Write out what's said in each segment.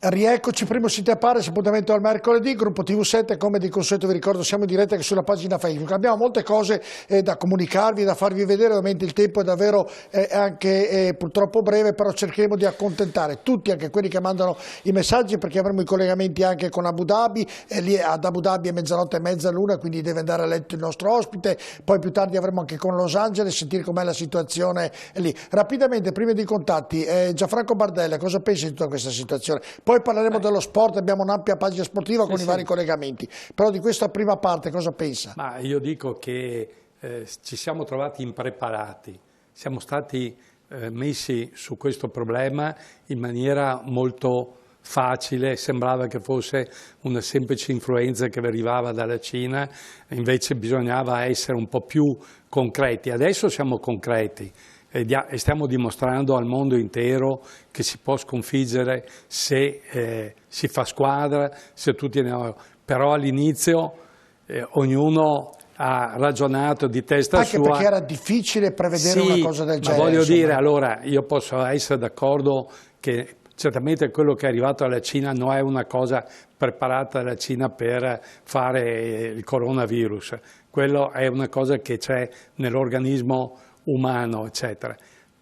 Rieccoci, primo Site Pare, appuntamento al mercoledì, gruppo TV7, come di consueto vi ricordo siamo in diretta anche sulla pagina Facebook, abbiamo molte cose da comunicarvi, da farvi vedere, ovviamente il tempo è davvero anche purtroppo breve, però cercheremo di accontentare tutti, anche quelli che mandano i messaggi, perché avremo i collegamenti anche con Abu Dhabi, lì ad Abu Dhabi è mezzanotte e mezza l'una, quindi deve andare a letto il nostro ospite, poi più tardi avremo anche con Los Angeles, sentire com'è la situazione lì. Rapidamente, prima dei contatti, Gianfranco Bardella, cosa pensi di tutta questa situazione? Poi parleremo dello sport, abbiamo un'ampia pagina sportiva con i vari collegamenti, però di questa prima parte cosa pensa? Ma io dico che ci siamo trovati impreparati, siamo stati messi su questo problema in maniera molto facile, sembrava che fosse una semplice influenza che arrivava dalla Cina, invece bisognava essere un po' più concreti. Adesso siamo concreti. E stiamo dimostrando al mondo intero che si può sconfiggere se si fa squadra, se tutti però all'inizio ognuno ha ragionato di testa sua. Anche perché era difficile prevedere una cosa del genere. Ma voglio dire, allora, io posso essere d'accordo che certamente quello che è arrivato dalla Cina non è una cosa preparata dalla Cina per fare il coronavirus, quello è una cosa che c'è nell'organismo umano, eccetera.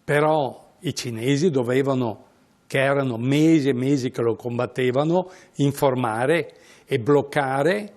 Però i cinesi dovevano, che erano mesi e mesi che lo combattevano, informare e bloccare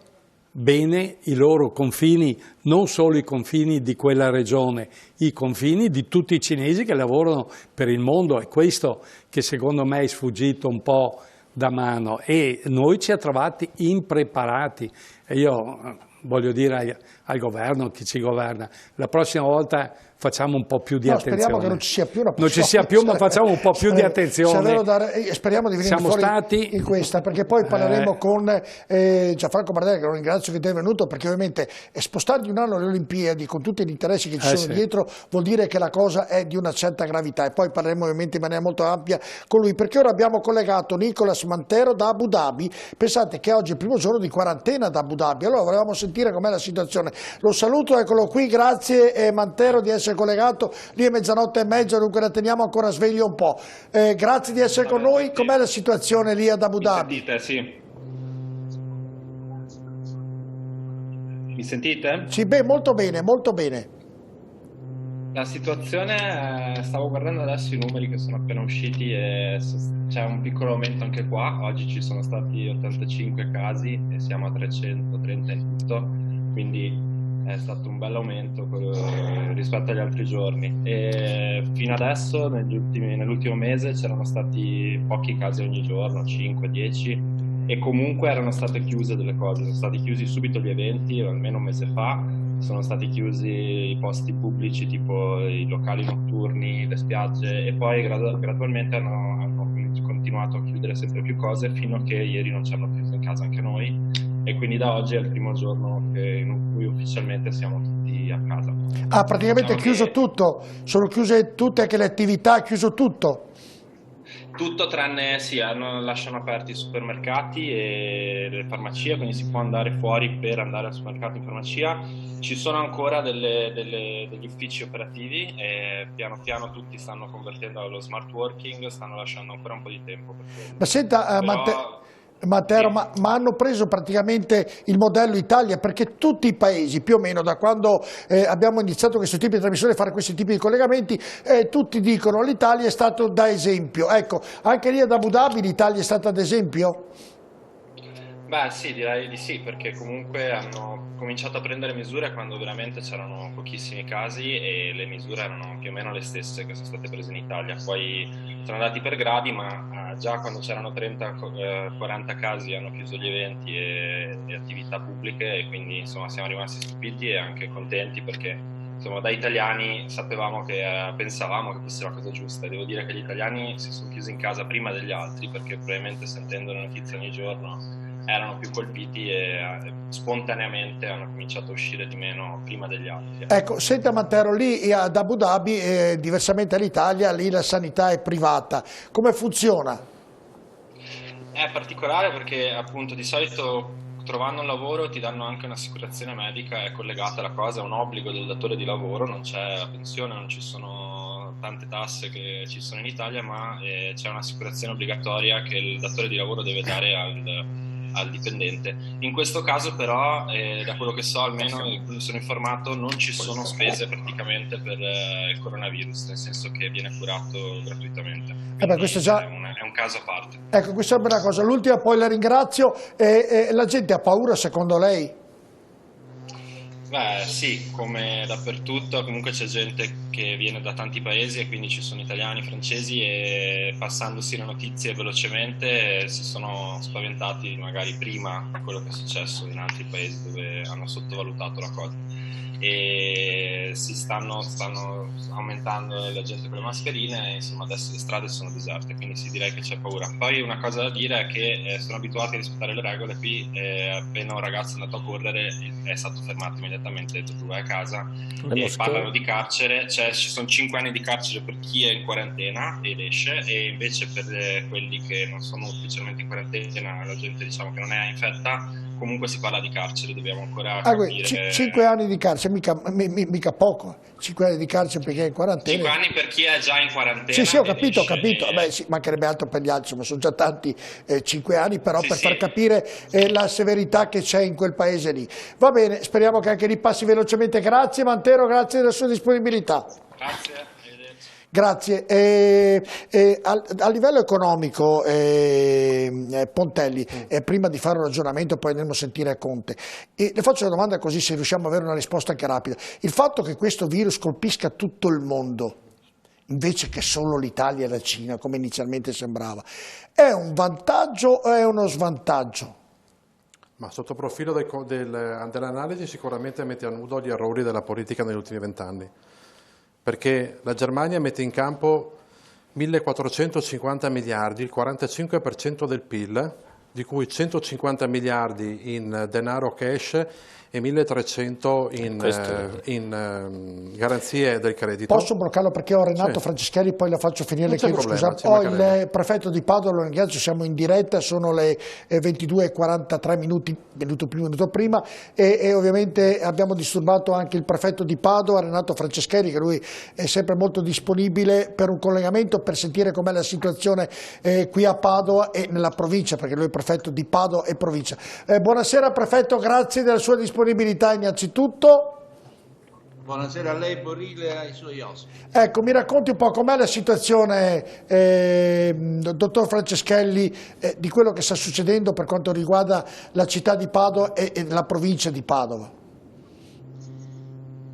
bene i loro confini, non solo i confini di quella regione, i confini di tutti i cinesi che lavorano per il mondo. È questo che secondo me è sfuggito un po' da mano e noi ci ha trovati impreparati. E io voglio dire al governo, chi ci governa, la prossima volta facciamo un po' più di attenzione. Speriamo che non ci sia più una non ci sia più, ma facciamo un po' più di attenzione. Speriamo di venire fuori in questa, perché poi parleremo con Gianfranco Bardella, che lo ringrazio che è venuto, perché ovviamente spostare di un anno le Olimpiadi con tutti gli interessi che ci sono dietro vuol dire che la cosa è di una certa gravità, e poi parleremo ovviamente in maniera molto ampia con lui, perché ora abbiamo collegato Nicolas Mantero da Abu Dhabi. Pensate che oggi è il primo giorno di quarantena da Abu Dhabi, allora volevamo sentire com'è la situazione. Lo saluto, eccolo qui, grazie Mantero di essere collegato, lì è mezzanotte e mezza, dunque la teniamo ancora sveglio un po'. Grazie di essere con noi, com'è la situazione lì ad Abu Dhabi? Mi sentite? Sì. Mi sentite? Sì, beh, molto bene, molto bene. La situazione, stavo guardando adesso i numeri che sono appena usciti e c'è un piccolo aumento anche qua. Oggi ci sono stati 85 casi e siamo a 330 in tutto, quindi è stato un bel aumento rispetto agli altri giorni. E fino adesso, nell'ultimo mese, c'erano stati pochi casi ogni giorno, 5-10, e comunque erano state chiuse delle cose. Sono stati chiusi subito gli eventi, almeno un mese fa, sono stati chiusi i posti pubblici tipo i locali notturni, le spiagge, e poi gradualmente hanno continuato a chiudere sempre più cose fino a che ieri non ci hanno chiuso in casa anche noi, e quindi da oggi è il primo giorno in cui ufficialmente siamo tutti a casa. Ah, praticamente è chiuso tutto? Sono chiuse tutte anche le attività, è chiuso tutto? Tutto tranne, lasciano aperti i supermercati e le farmacie, quindi si può andare fuori per andare al supermercato in farmacia. Ci sono ancora degli uffici operativi e piano piano tutti stanno convertendo allo smart working, stanno lasciando ancora un po' di tempo. Ma senta, Mantero, ma hanno preso praticamente il modello Italia, perché tutti i paesi, più o meno da quando abbiamo iniziato questo tipo di trasmissione, fare questi tipi di collegamenti, tutti dicono l'Italia è stato da esempio. Ecco, anche lì ad Abu Dhabi l'Italia è stata ad esempio? Beh sì, direi di sì, perché comunque hanno cominciato a prendere misure quando veramente c'erano pochissimi casi e le misure erano più o meno le stesse che sono state prese in Italia. Poi sono andati per gradi, ma già quando c'erano 30-40 casi hanno chiuso gli eventi e attività pubbliche, e quindi insomma siamo rimasti stupiti e anche contenti, perché insomma da italiani sapevamo pensavamo che fosse la cosa giusta. Devo dire che gli italiani si sono chiusi in casa prima degli altri, perché probabilmente sentendo le notizie ogni giorno erano più colpiti e spontaneamente hanno cominciato a uscire di meno prima degli altri. Ecco, senta Mantero, lì ad Abu Dhabi, diversamente dall'Italia, lì la sanità è privata. Come funziona? È particolare perché appunto di solito trovando un lavoro ti danno anche un'assicurazione medica, è collegata alla cosa, è un obbligo del datore di lavoro, non c'è la pensione, non ci sono tante tasse che ci sono in Italia, ma c'è un'assicurazione obbligatoria che il datore di lavoro deve dare al dipendente. In questo caso però, da quello che so, almeno quando sono informato, non ci sono spese praticamente per il coronavirus, nel senso che viene curato gratuitamente. Questo già... è un caso a parte. Ecco, questa è una bella cosa. L'ultima, poi la ringrazio. La gente ha paura, secondo lei? Beh, sì, come dappertutto, comunque c'è gente che viene da tanti paesi e quindi ci sono italiani, francesi, e passandosi le notizie velocemente si sono spaventati magari prima di quello che è successo in altri paesi dove hanno sottovalutato la cosa. E si stanno aumentando la gente con le mascherine, insomma adesso le strade sono deserte, quindi si direi che c'è paura. Poi una cosa da dire è che sono abituati a rispettare le regole qui, appena un ragazzo è andato a correre è stato fermato immediatamente, detto tu vai a casa, e parlano di carcere, cioè ci sono 5 anni di carcere per chi è in quarantena ed esce, e invece per quelli che non sono ufficialmente in quarantena, la gente diciamo che non è infetta, comunque si parla di carcere, dobbiamo ancora capire... 5 anni di carcere, mica poco. 5 anni di carcere perché è in quarantena. 5 anni per chi è già in quarantena. Sì, ho capito. Beh, sì, mancherebbe altro per gli altri, ma sono già tanti 5 anni, però per far capire la severità che c'è in quel paese lì. Va bene, speriamo che anche lì passi velocemente. Grazie Mantero, grazie della sua disponibilità. Grazie. Grazie. A livello economico, Pontelli, prima di fare un ragionamento poi andremo a sentire Conte, le faccio una domanda così se riusciamo ad avere una risposta anche rapida. Il fatto che questo virus colpisca tutto il mondo, invece che solo l'Italia e la Cina, come inizialmente sembrava, è un vantaggio o è uno svantaggio? Ma sotto profilo dell'analisi sicuramente mette a nudo gli errori della politica negli ultimi 20 anni. Perché la Germania mette in campo 1.450 miliardi, il 45% del PIL, di cui 150 miliardi in denaro cash e 1.300 in garanzie del credito. Posso bloccarlo perché ho Renato Franceschelli, poi la faccio finire, le chiedo scusa. Ho il prefetto di Padova, lo ringrazio, siamo in diretta, sono le 22:43 minuti, minuto prima, e ovviamente abbiamo disturbato anche il prefetto di Padova, Renato Franceschelli, che lui è sempre molto disponibile per un collegamento, per sentire com'è la situazione qui a Padova e nella provincia, perché lui è prefetto di Padova e provincia. Buonasera prefetto, grazie della sua disponibilità innanzitutto. Buonasera a lei Borile e ai suoi ospiti. Ecco, mi racconti un po' com'è la situazione, dottor Franceschelli, di quello che sta succedendo per quanto riguarda la città di Padova e la provincia di Padova.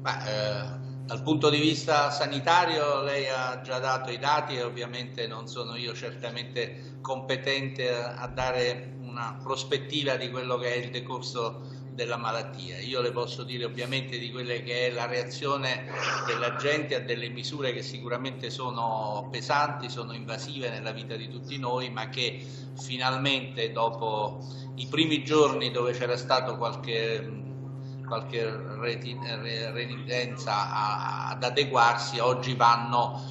Dal punto di vista sanitario lei ha già dato i dati e ovviamente non sono io certamente competente a dare una prospettiva di quello che è il decorso della malattia. Io le posso dire ovviamente di quelle che è la reazione della gente a delle misure che sicuramente sono pesanti, sono invasive nella vita di tutti noi, ma che finalmente dopo i primi giorni dove c'era stato qualche renitenza ad adeguarsi, oggi vanno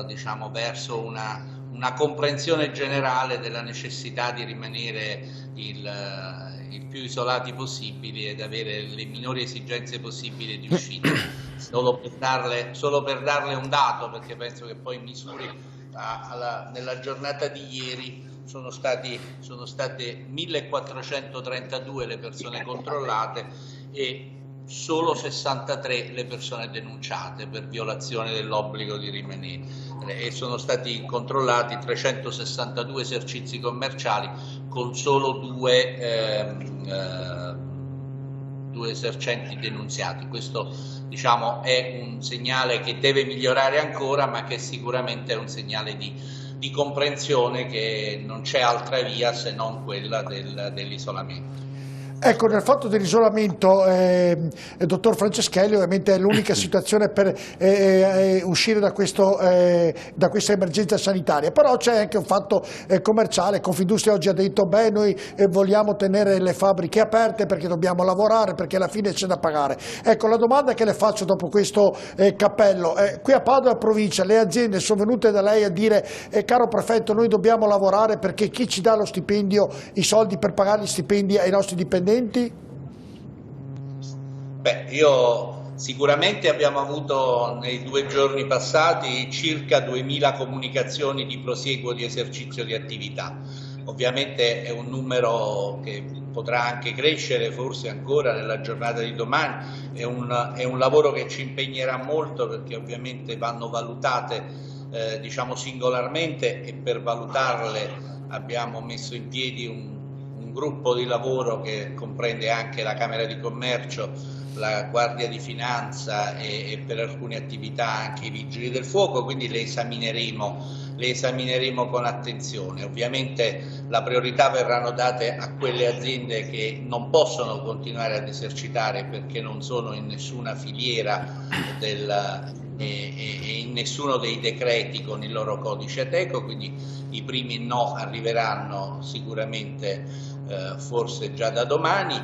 diciamo verso una comprensione generale della necessità di rimanere il più isolati possibili ed avere le minori esigenze possibili di uscita. Solo per darle un dato, perché penso che poi misuri nella giornata di ieri sono state 1432 le persone controllate e solo 63 le persone denunciate per violazione dell'obbligo di rimanere, e sono stati controllati 362 esercizi commerciali con solo due esercenti denunziati. Questo diciamo è un segnale che deve migliorare ancora, ma che sicuramente è un segnale di comprensione che non c'è altra via se non quella dell'isolamento. Ecco, nel fatto dell'isolamento, dottor Franceschelli, ovviamente è l'unica situazione per uscire da questa emergenza sanitaria, però c'è anche un fatto commerciale. Confindustria oggi ha detto, beh, noi vogliamo tenere le fabbriche aperte perché dobbiamo lavorare, perché alla fine c'è da pagare. Ecco, la domanda che le faccio dopo questo cappello, qui a Padova provincia le aziende sono venute da lei a dire, caro prefetto, noi dobbiamo lavorare perché chi ci dà lo stipendio, i soldi per pagare gli stipendi ai nostri dipendenti? Beh, io Sicuramente abbiamo avuto nei 2 giorni passati circa 2000 comunicazioni di prosieguo di esercizio di attività. Ovviamente è un numero che potrà anche crescere forse ancora nella giornata di domani, è un lavoro che ci impegnerà molto, perché ovviamente vanno valutate diciamo singolarmente, e per valutarle abbiamo messo in piedi un gruppo di lavoro che comprende anche la Camera di Commercio, la Guardia di Finanza e per alcune attività anche i Vigili del Fuoco, quindi le esamineremo con attenzione. Ovviamente la priorità verranno date a quelle aziende che non possono continuare ad esercitare perché non sono in nessuna filiera e in nessuno dei decreti con il loro codice Ateco, quindi i primi no arriveranno sicuramente forse già da domani.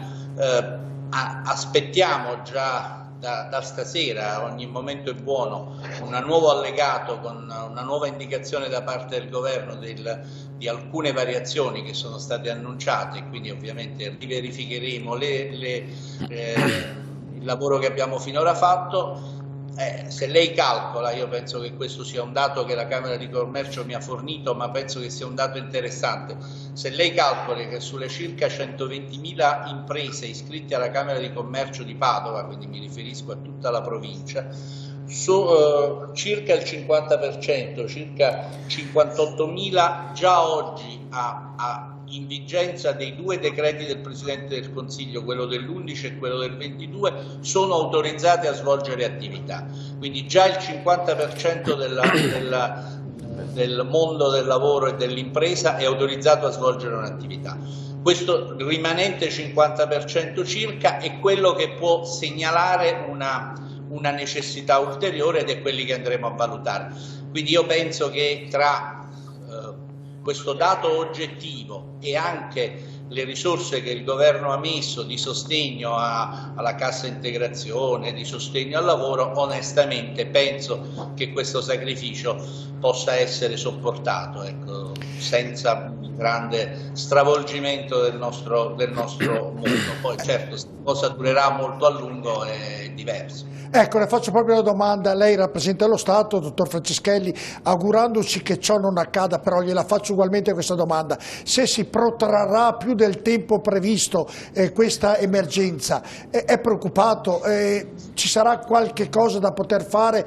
Aspettiamo già da stasera, ogni momento è buono, un nuovo allegato con una nuova indicazione da parte del governo di alcune variazioni che sono state annunciate, quindi ovviamente riverificheremo il lavoro che abbiamo finora fatto. Se lei calcola, io penso che questo sia un dato che la Camera di Commercio mi ha fornito, ma penso che sia un dato interessante. Se lei calcola che sulle circa 120.000 imprese iscritte alla Camera di Commercio di Padova, quindi mi riferisco a tutta la provincia, circa il 50%, circa 58.000 già oggi in vigenza dei 2 decreti del Presidente del Consiglio, quello dell'11 e quello del 22, sono autorizzate a svolgere attività. Quindi già il 50% del mondo del lavoro e dell'impresa è autorizzato a svolgere un'attività. Questo rimanente 50% circa è quello che può segnalare una necessità ulteriore, ed è quelli che andremo a valutare. Quindi io penso che tra questo dato oggettivo e anche le risorse che il governo ha messo di sostegno alla cassa integrazione, di sostegno al lavoro, onestamente penso che questo sacrificio possa essere sopportato, ecco, senza un grande stravolgimento del nostro mondo. Poi certo, se la cosa durerà molto a lungo è diverso. Ecco, le faccio proprio una domanda. Lei rappresenta lo Stato, dottor Franceschelli, augurandoci che ciò non accada, però gliela faccio ugualmente questa domanda. Se si protrarrà più del tempo previsto questa emergenza, è preoccupato? Ci sarà qualche cosa da poter fare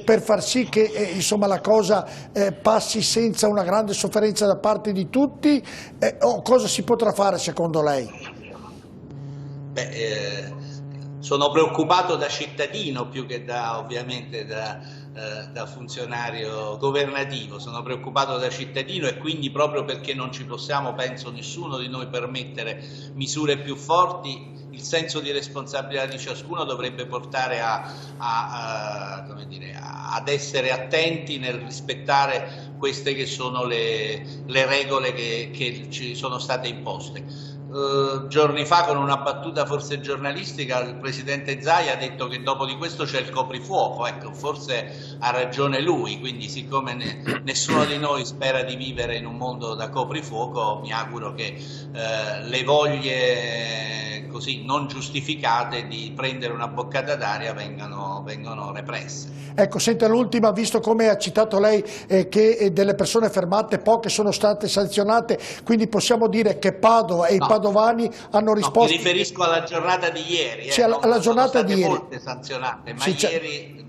per far sì che insomma, la cosa passi senza una grande sofferenza da parte di tutti? O cosa si potrà fare secondo lei? Sono preoccupato da cittadino più che ovviamente da funzionario governativo. Sono preoccupato da cittadino, e quindi proprio perché non ci possiamo, penso, nessuno di noi permettere misure più forti, il senso di responsabilità di ciascuno dovrebbe portare ad essere attenti nel rispettare queste che sono le regole che ci sono state imposte. Giorni fa, con una battuta forse giornalistica, il presidente Zaia ha detto che dopo di questo c'è il coprifuoco. Ecco, forse ha ragione lui, quindi siccome nessuno di noi spera di vivere in un mondo da coprifuoco, mi auguro che le voglie così non giustificate di prendere una boccata d'aria vengano represse. Ecco, senta l'ultima, visto come ha citato lei che delle persone fermate poche sono state sanzionate, quindi possiamo dire che Padova e i padovani hanno risposto... No, mi riferisco alla giornata di ieri, alla giornata di ieri. Molte sanzionate, ma ieri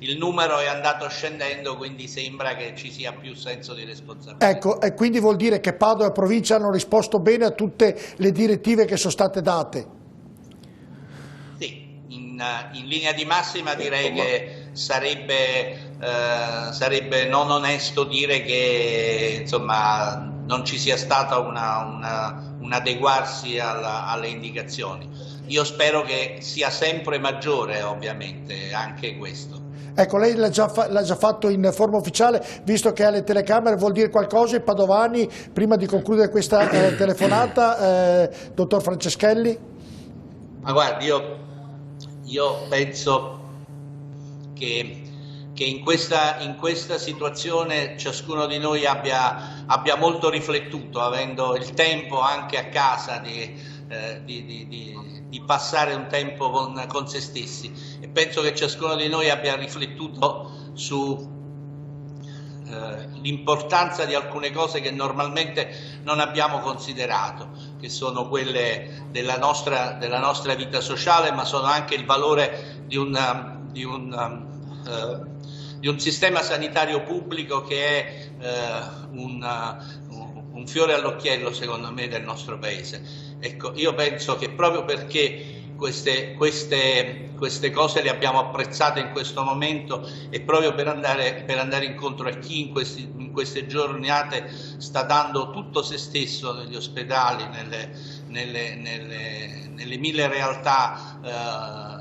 il numero è andato scendendo, quindi sembra che ci sia più senso di responsabilità. Ecco, e quindi vuol dire che Padova e provincia hanno risposto bene a tutte le direttive che sono state date? Sì, in linea di massima direi che sarebbe non onesto dire che insomma non ci sia stata un adeguarsi alle indicazioni. Io spero che sia sempre maggiore, ovviamente, anche questo. Ecco, lei l'ha già fatto in forma ufficiale, visto che ha le telecamere, vuol dire qualcosa ai padovani prima di concludere questa telefonata, dottor Franceschelli? Ma guardi, io penso che in questa situazione ciascuno di noi abbia molto riflettuto, avendo il tempo anche a casa di di passare un tempo con se stessi, e penso che ciascuno di noi abbia riflettuto su l'importanza di alcune cose che normalmente non abbiamo considerato, che sono quelle della nostra vita sociale, ma sono anche il valore di un sistema sanitario pubblico che è un fiore all'occhiello, secondo me, del nostro Paese. Ecco, io penso che proprio perché queste cose le abbiamo apprezzate in questo momento, e proprio per andare incontro a chi in queste giornate sta dando tutto se stesso negli ospedali, nelle mille realtà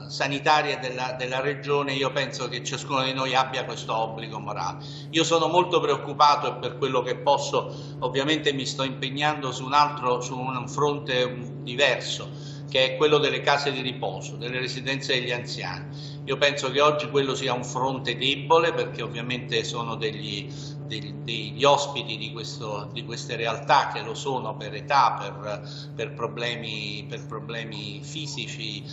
sanitarie della regione, io penso che ciascuno di noi abbia questo obbligo morale. Io sono molto preoccupato, e per quello che posso ovviamente mi sto impegnando su un fronte diverso, che è quello delle case di riposo, delle residenze degli anziani. Io penso che oggi quello sia un fronte debole, perché ovviamente sono degli ospiti di queste realtà, che lo sono per età, per problemi fisici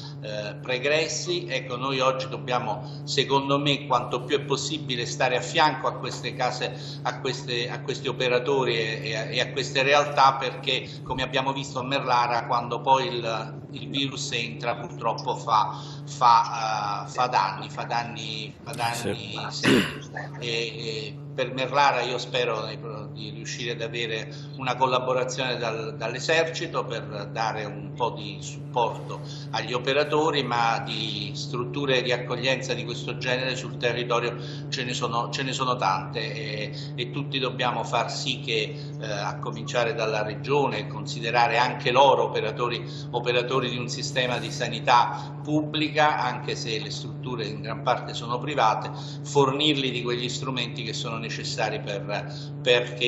pregressi. Ecco, noi oggi dobbiamo, secondo me, quanto più è possibile, stare a fianco a queste case, a questi operatori e a queste realtà, perché, come abbiamo visto a Merlara, quando poi il virus entra, purtroppo fa danni seri. E per Merlara io spero di riuscire ad avere una collaborazione dall'esercito per dare un po' di supporto agli operatori, ma di strutture di accoglienza di questo genere sul territorio ce ne sono tante, e tutti dobbiamo far sì che, a cominciare dalla regione, considerare anche loro operatori di un sistema di sanità pubblica, anche se le strutture in gran parte sono private, fornirli di quegli strumenti che sono necessari perché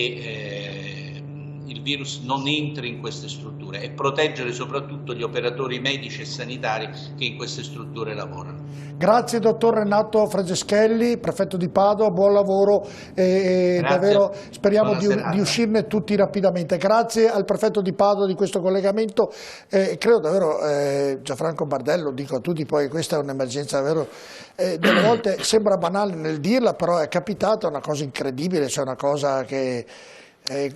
il virus non entri in queste strutture, e proteggere soprattutto gli operatori medici e sanitari che in queste strutture lavorano. Grazie dottor Renato Franceschelli, prefetto di Padova, buon lavoro e davvero speriamo di uscirne tutti rapidamente. Grazie al prefetto di Padova di questo collegamento. Credo davvero, Gianfranco Bardello, dico a tutti, poi questa è un'emergenza davvero, delle volte sembra banale nel dirla, però è capitata una cosa incredibile, cioè una cosa che...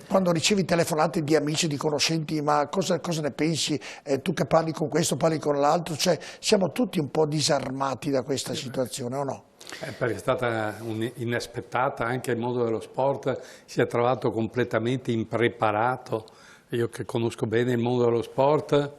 quando ricevi telefonate di amici, di conoscenti, ma cosa ne pensi? Tu che parli con questo, parli con l'altro, cioè siamo tutti un po' disarmati da questa situazione, o no? Perché è stata inaspettata, anche il mondo dello sport si è trovato completamente impreparato. Io che conosco bene il mondo dello sport,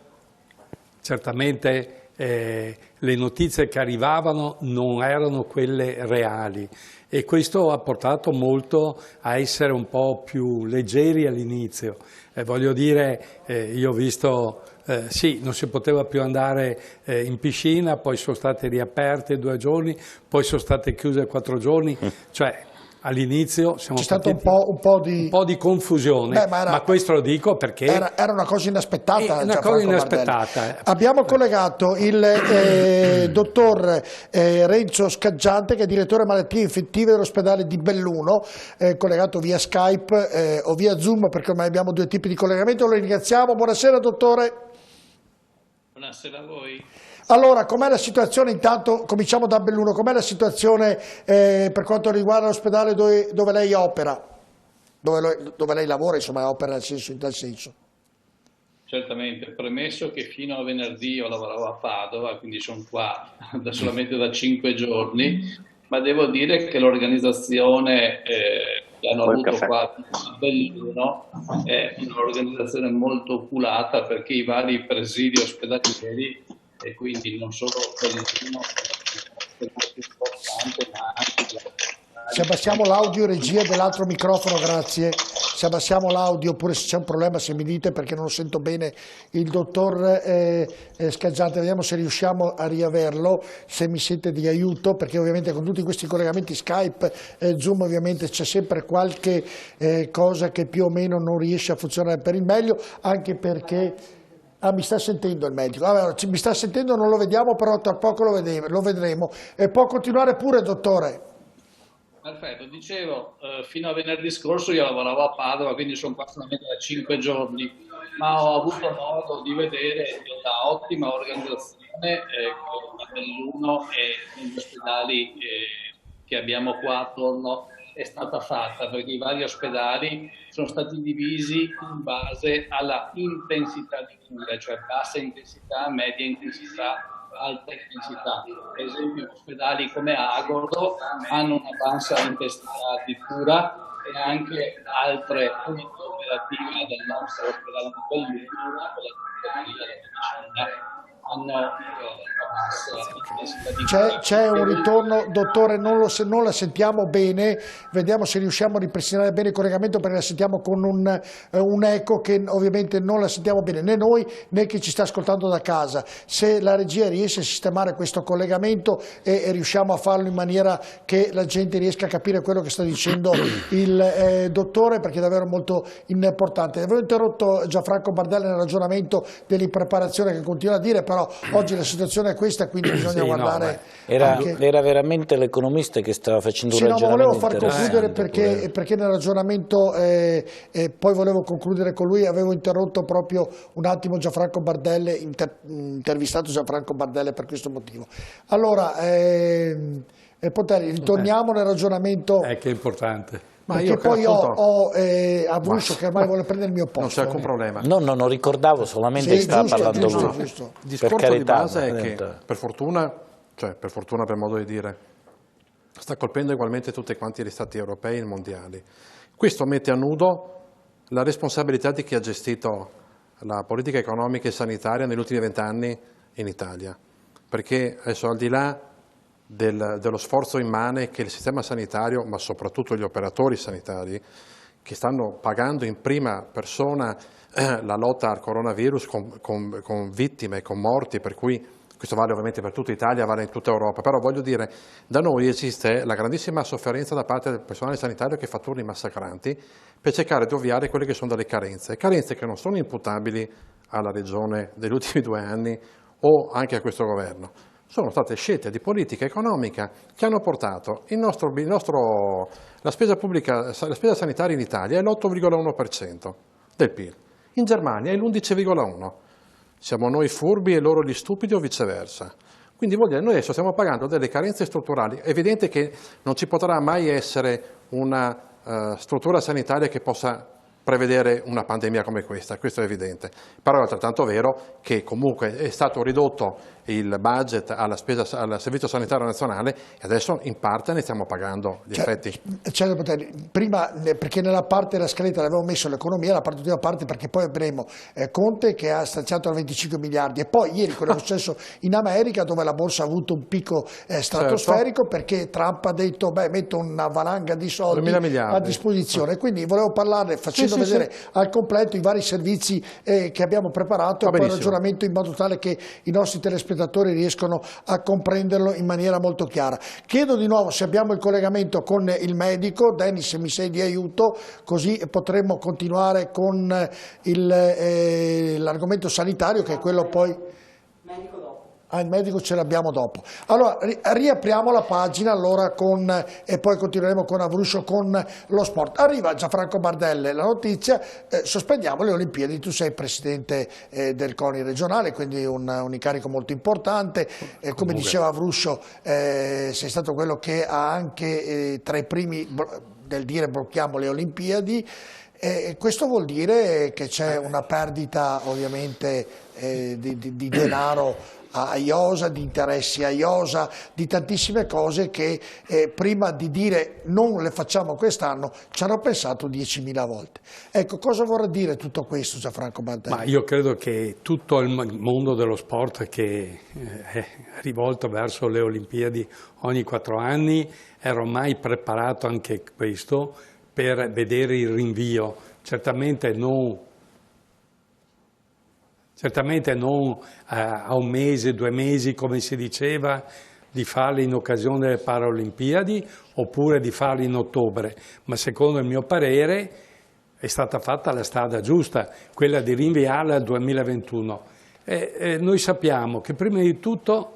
certamente le notizie che arrivavano non erano quelle reali, e questo ha portato molto a essere un po' più leggeri all'inizio. Voglio dire, io ho visto, sì, non si poteva più andare in piscina, poi sono state riaperte 2 giorni, poi sono state chiuse 4 giorni, cioè all'inizio c'è stato un po' di confusione. Ma questo lo dico perché era una cosa inaspettata. Inaspettata. Abbiamo collegato il dottor Renzo Scaggiante, che è direttore malattie infettive dell'ospedale di Belluno, collegato via Skype o via Zoom, perché ormai abbiamo 2 tipi di collegamento. Lo ringraziamo. Buonasera dottore. Buonasera a voi. Allora, com'è la situazione? Intanto cominciamo da Belluno, com'è la situazione per quanto riguarda l'ospedale dove lei opera, dove lei lavora, insomma, opera in tal senso? Certamente, premesso che fino a venerdì io lavoravo a Padova, quindi sono qua solamente da 5 giorni, ma devo dire che l'organizzazione che hanno avuto qua a Belluno è un'organizzazione molto oculata, perché i vari presidi ospedalieri, e quindi non solo Belluno, importante, ma anche... Se abbassiamo l'audio, regia dell'altro microfono, grazie. Se abbassiamo l'audio, oppure se c'è un problema, se mi dite, perché non sento bene il dottor Scaggiante. Vediamo se riusciamo a riaverlo, se mi siete di aiuto, perché ovviamente con tutti questi collegamenti Skype, Zoom, ovviamente c'è sempre qualche cosa che più o meno non riesce a funzionare per il meglio, anche perché... Ah, mi sta sentendo il medico. Allora, mi sta sentendo, non lo vediamo, però tra poco lo vedremo. Può continuare pure, dottore. Perfetto, dicevo, fino a venerdì scorso io lavoravo a Padova, quindi sono qua solamente da 5 giorni, ma ho avuto modo di vedere la ottima organizzazione dell'uno e degli ospedali che abbiamo qua attorno è stata fatta, perché i vari ospedali sono stati divisi in base alla intensità di cura, cioè bassa intensità, media intensità, alta intensità. Per esempio ospedali come Agordo hanno una bassa intensità di cura e anche altre unità operative del nostro ospedale di Belluno, con la tecnologia della medicina, hanno una bassa intensità di cura. C'è un ritorno, dottore, non la sentiamo bene, vediamo se riusciamo a ripristinare bene il collegamento, perché la sentiamo con un eco che ovviamente non la sentiamo bene, né noi né chi ci sta ascoltando da casa. Se la regia riesce a sistemare questo collegamento e riusciamo a farlo in maniera che la gente riesca a capire quello che sta dicendo il dottore, perché è davvero molto importante. Avevo interrotto Gianfranco Bardella nel ragionamento dell'impreparazione che continua a dire, però oggi la situazione è questa, quindi bisogna guardare. Era veramente l'economista che stava facendo un ragionamento. Volevo far concludere perché nel ragionamento, poi volevo concludere con lui, avevo interrotto proprio un attimo Gianfranco Bardella, intervistato Gianfranco Bardella per questo motivo. Allora, Ponteri, ritorniamo nel ragionamento. Che è importante. Perché poi ho Avruscio che ormai vuole prendere il mio posto. Non c'è alcun problema. No, non ricordavo, solamente Sì, stava giusto, parlando giusto, lui. giusto. Il discorso di base è che per fortuna per modo di dire, sta colpendo ugualmente tutti quanti gli stati europei e mondiali. Questo mette a nudo la responsabilità di chi ha gestito la politica economica e sanitaria negli ultimi 20 anni in Italia, perché adesso al di là dello sforzo immane che il sistema sanitario, ma soprattutto gli operatori sanitari, che stanno pagando in prima persona la lotta al coronavirus con vittime, con morti, per cui questo vale ovviamente per tutta Italia, vale in tutta Europa, però voglio dire, da noi esiste la grandissima sofferenza da parte del personale sanitario che fa turni massacranti per cercare di ovviare quelle che sono delle carenze che non sono imputabili alla regione degli ultimi 2 anni o anche a questo governo. Sono state scelte di politica economica che hanno portato la spesa pubblica, la spesa sanitaria in Italia è l'8,1% del PIL, in Germania è l'11,1%. Siamo noi furbi e loro gli stupidi o viceversa. Quindi vuol dire, noi adesso stiamo pagando delle carenze strutturali. È evidente che non ci potrà mai essere una struttura sanitaria che possa prevedere una pandemia come questa, questo è evidente. Però è altrettanto vero che comunque è stato ridotto il budget al Servizio Sanitario Nazionale e adesso in parte ne stiamo pagando gli effetti. Prima, perché nella parte della scaletta l'avevo messo l'economia, la ultima parte perché poi avremo Conte che ha stanziato 25 miliardi e poi ieri quello che è successo in America dove la borsa ha avuto un picco stratosferico perché Trump ha detto metto una valanga di soldi a disposizione, quindi volevo parlarne facendo vedere al completo i vari servizi che abbiamo preparato e poi il ragionamento in modo tale che i nostri telespettatori riescono a comprenderlo in maniera molto chiara. Chiedo di nuovo se abbiamo il collegamento con il medico. Dennis, mi sei di aiuto, così potremmo continuare con l'argomento sanitario che è quello poi... Medico dopo. Il medico ce l'abbiamo dopo. Allora, riapriamo la pagina allora e poi continueremo con Avruscio con lo sport. Arriva Gianfranco Bardella, la notizia, sospendiamo le Olimpiadi, tu sei presidente del CONI regionale, quindi un incarico molto importante, come diceva Avruscio, sei stato quello che ha anche tra i primi del dire blocchiamo le Olimpiadi. Questo vuol dire che c'è una perdita ovviamente di denaro a IOSA, di interessi a IOSA, di tantissime cose che prima di dire non le facciamo quest'anno ci hanno pensato 10.000 volte. Ecco, cosa vorrà dire tutto questo, Gianfranco Bardella? Ma io credo che tutto il mondo dello sport che è rivolto verso le Olimpiadi ogni 4 anni era ormai preparato anche questo per vedere il rinvio, certamente non a 1 mese, 2 mesi come si diceva di farli in occasione delle Paralimpiadi oppure di farli in ottobre, ma secondo il mio parere è stata fatta la strada giusta, quella di rinviarla al 2021. Noi sappiamo che prima di tutto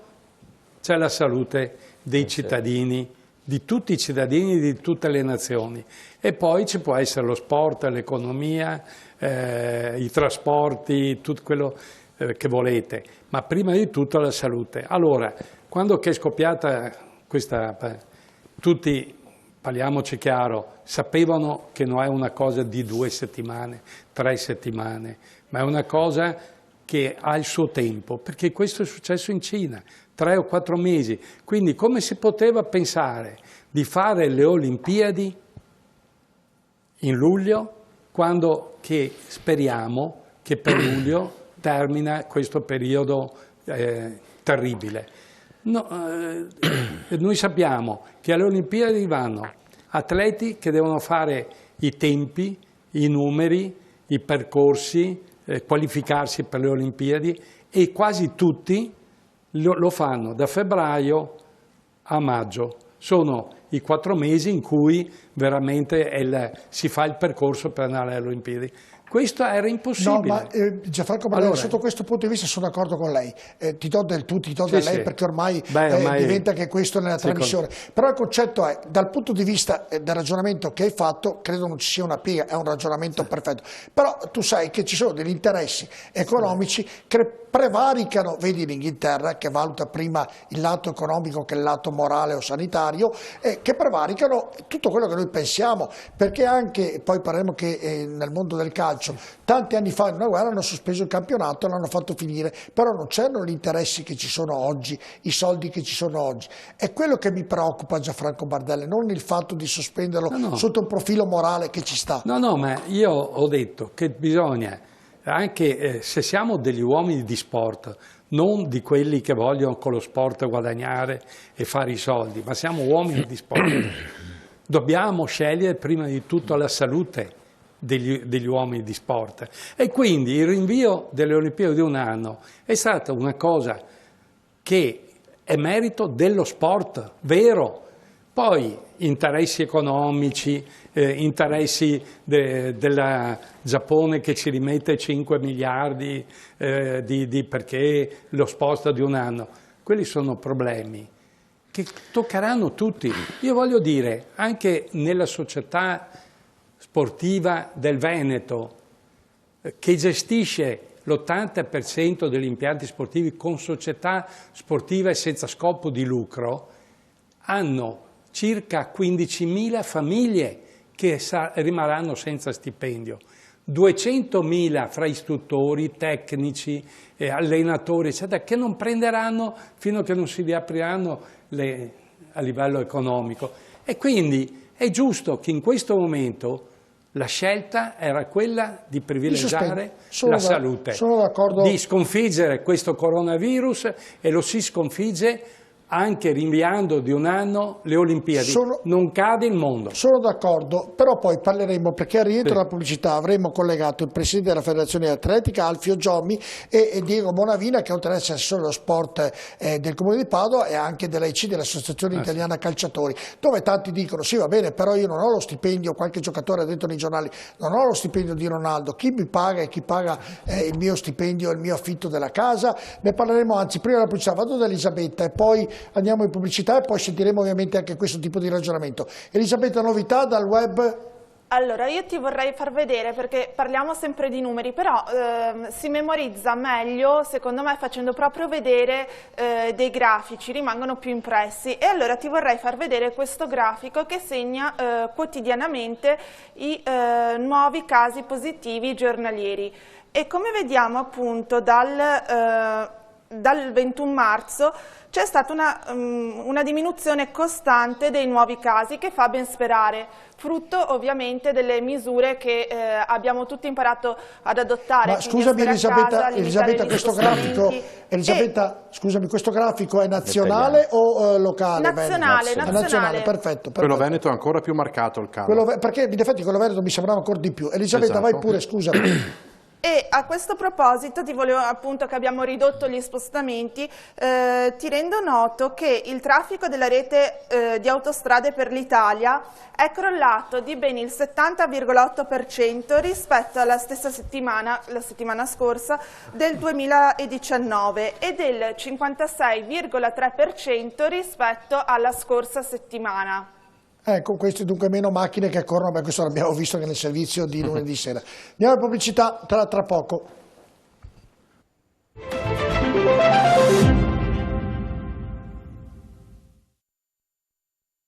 c'è la salute dei cittadini, di tutti i cittadini di tutte le nazioni e poi ci può essere lo sport, l'economia, i trasporti, tutto quello che volete, ma prima di tutto la salute. Allora, quando è scoppiata questa, tutti, parliamoci chiaro, sapevano che non è una cosa di 2 settimane, 3 settimane, ma è una cosa che ha il suo tempo, perché questo è successo in Cina, 3 o 4 mesi. Quindi come si poteva pensare di fare le Olimpiadi in luglio, quando che speriamo che per luglio termina questo periodo terribile. No, noi sappiamo che alle Olimpiadi vanno atleti che devono fare i tempi, i numeri, i percorsi, qualificarsi per le Olimpiadi, e quasi tutti lo fanno da febbraio a maggio. Sono i 4 mesi in cui veramente si fa il percorso per andare alle Olimpiadi. Questo era impossibile. No, ma Gianfranco Bardelli, sotto questo punto di vista sono d'accordo con lei. Ti do del tu, ti do del lei, perché ormai diventa che questo nella trasmissione. Però il concetto è, dal punto di vista del ragionamento che hai fatto, credo non ci sia una piega, è un ragionamento perfetto. Però tu sai che ci sono degli interessi economici che prevaricano, vedi l'Inghilterra che valuta prima il lato economico che il lato morale o sanitario, che prevaricano tutto quello che noi pensiamo, perché anche, poi parleremo che nel mondo del calcio, tanti anni fa in una guerra hanno sospeso il campionato e l'hanno fatto finire, però non c'erano gli interessi che ci sono oggi, i soldi che ci sono oggi. È quello che mi preoccupa, Gianfranco Bardelli, non il fatto di sospenderlo sotto un profilo morale che ci sta. No, ma io ho detto che bisogna, anche se siamo degli uomini di sport, non di quelli che vogliono con lo sport guadagnare e fare i soldi, ma siamo uomini di sport, dobbiamo scegliere prima di tutto la salute degli uomini di sport, e quindi il rinvio delle Olimpiadi di un anno è stata una cosa che è merito dello sport, vero. Poi interessi economici, interessi della Giappone che ci rimette 5 miliardi perché lo sposta di un anno, quelli sono problemi che toccheranno tutti. Io voglio dire, anche nella società sportiva del Veneto, che gestisce l'80% degli impianti sportivi con società sportive senza scopo di lucro, hanno circa 15.000 famiglie che rimarranno senza stipendio, 200.000 fra istruttori, tecnici, allenatori, eccetera, che non prenderanno fino a che non si riapriranno a livello economico. E quindi è giusto che in questo momento la scelta era quella di privilegiare la salute, di sconfiggere questo coronavirus, e lo si sconfigge anche rinviando di un anno le Olimpiadi. Non cade il mondo. Sono d'accordo, però poi parleremo, perché al rientro della pubblicità avremo collegato il Presidente della Federazione Atletica, Alfio Giommi, e Diego Bonavina, che oltre ad essere assessore dello sport del Comune di Padova e anche dell'AIC, dell'Associazione Italiana Calciatori, dove tanti dicono sì, va bene, però io non ho lo stipendio, qualche giocatore ha detto nei giornali, non ho lo stipendio di Ronaldo, chi mi paga e chi paga il mio stipendio e il mio affitto della casa? Ne parleremo, anzi prima della pubblicità vado da Elisabetta e poi andiamo in pubblicità e poi sentiremo ovviamente anche questo tipo di ragionamento. Elisabetta, novità dal web? Allora, io ti vorrei far vedere, perché parliamo sempre di numeri, però si memorizza meglio, secondo me, facendo proprio vedere dei grafici, rimangono più impressi. E allora ti vorrei far vedere questo grafico che segna quotidianamente i nuovi casi positivi giornalieri. E come vediamo appunto dal 21 marzo c'è stata una diminuzione costante dei nuovi casi, che fa ben sperare, frutto ovviamente delle misure che abbiamo tutti imparato ad adottare. Ma scusami Elisabetta, questo grafico, scusami, questo grafico è nazionale o locale? Nazionale. Perfetto. Quello veneto è ancora più marcato il calo. Perché in effetti quello veneto mi sembrava ancora di più. Elisabetta, vai pure, scusami. E a questo proposito ti volevo, appunto, che abbiamo ridotto gli spostamenti, ti rendo noto che il traffico della rete di autostrade per l'Italia è crollato di ben il 70,8% rispetto alla stessa settimana, la settimana scorsa, del 2019 e del 56,3% rispetto alla scorsa settimana. Ecco, queste dunque meno macchine che corrono, questo l'abbiamo visto anche nel servizio di lunedì sera. Andiamo a pubblicità tra poco.